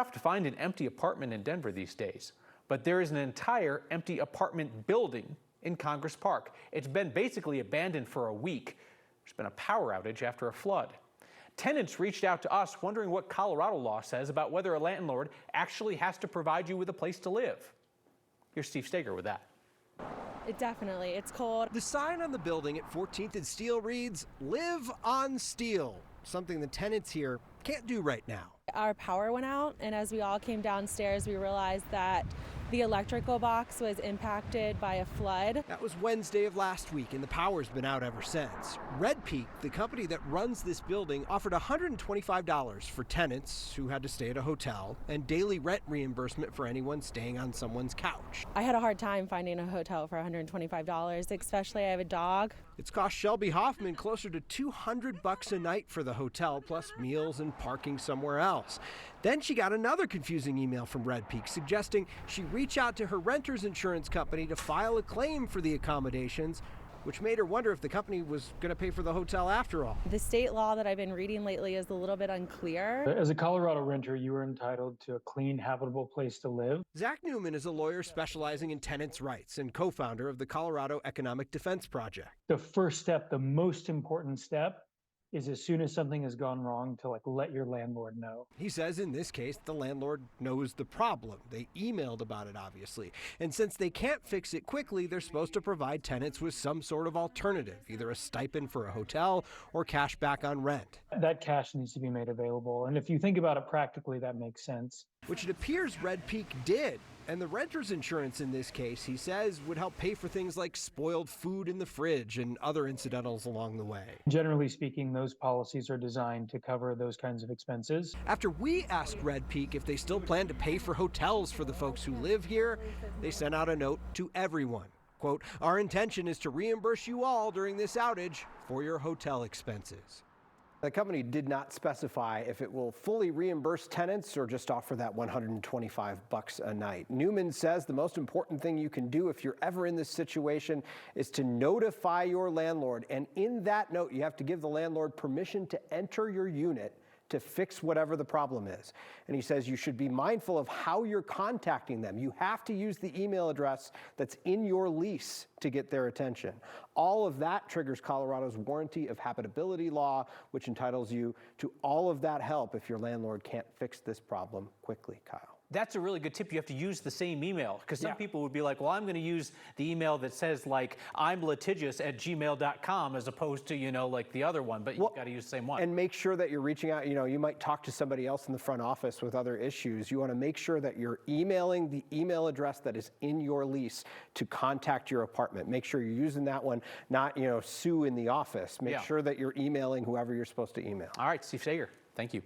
Tough to find an empty apartment in Denver these days, but there is an entire empty apartment building in Congress Park. It's been basically abandoned for a week. There's been a power outage after a flood. Tenants reached out to us wondering what Colorado law says about whether a landlord actually has to provide you with a place to live. Here's Steve Steger with that. It's cold. The sign on the building at 14th and Steel reads, "Live on Steel," something the tenants here can't do right now. Our power went out, and as we all came downstairs, we realized that the electrical box was impacted by a flood. That was Wednesday of last week, and the power's been out ever since. Red Peak, the company that runs this building, offered $125 for tenants who had to stay at a hotel and daily rent reimbursement for anyone staying on someone's couch. I had a hard time finding a hotel for $125, especially I have a dog. It's cost Shelby Hoffman closer to $200 a night for the hotel, plus meals and parking somewhere else. Then she got another confusing email from Red Peak suggesting she reach out to her renter's insurance company to file a claim for the accommodations, which made her wonder if the company was going to pay for the hotel after all. The state law that I've been reading lately is a little bit unclear. As a Colorado renter, you are entitled to a clean, habitable place to live. Zach Newman is a lawyer specializing in tenants' rights and co-founder of the Colorado Economic Defense Project. The first step, the most important step, is as soon as something has gone wrong to let your landlord know. He says in this case, the landlord knows the problem. They emailed about it, obviously. And since they can't fix it quickly, they're supposed to provide tenants with some sort of alternative, either a stipend for a hotel or cash back on rent. That cash needs to be made available. And if you think about it practically, that makes sense. Which it appears Red Peak did. And the renter's insurance in this case, he says, would help pay for things like spoiled food in the fridge and other incidentals along the way. Generally speaking, those policies are designed to cover those kinds of expenses. After we asked Red Peak if they still plan to pay for hotels for the folks who live here, they sent out a note to everyone. Quote, "Our intention is to reimburse you all during this outage for your hotel expenses." The company did not specify if it will fully reimburse tenants or just offer that $125 a night. Newman says the most important thing you can do if you're ever in this situation is to notify your landlord. And in that note, you have to give the landlord permission to enter your unit to fix whatever the problem is. And he says you should be mindful of how you're contacting them. You have to use the email address that's in your lease to get their attention. All of that triggers Colorado's warranty of habitability law, which entitles you to all of that help if your landlord can't fix this problem quickly, Kyle. That's a really good tip. You have to use the same email, because some people would be like, well, I'm going to use the email that says I'm litigious@gmail.com as opposed to, the other one, but you've got to use the same one. And make sure that you're reaching out. You might talk to somebody else in the front office with other issues. You want to make sure that you're emailing the email address that is in your lease to contact your apartment. Make sure you're using that one, not, Sue in the office. Make sure that you're emailing whoever you're supposed to email. All right, Steve Steger, thank you.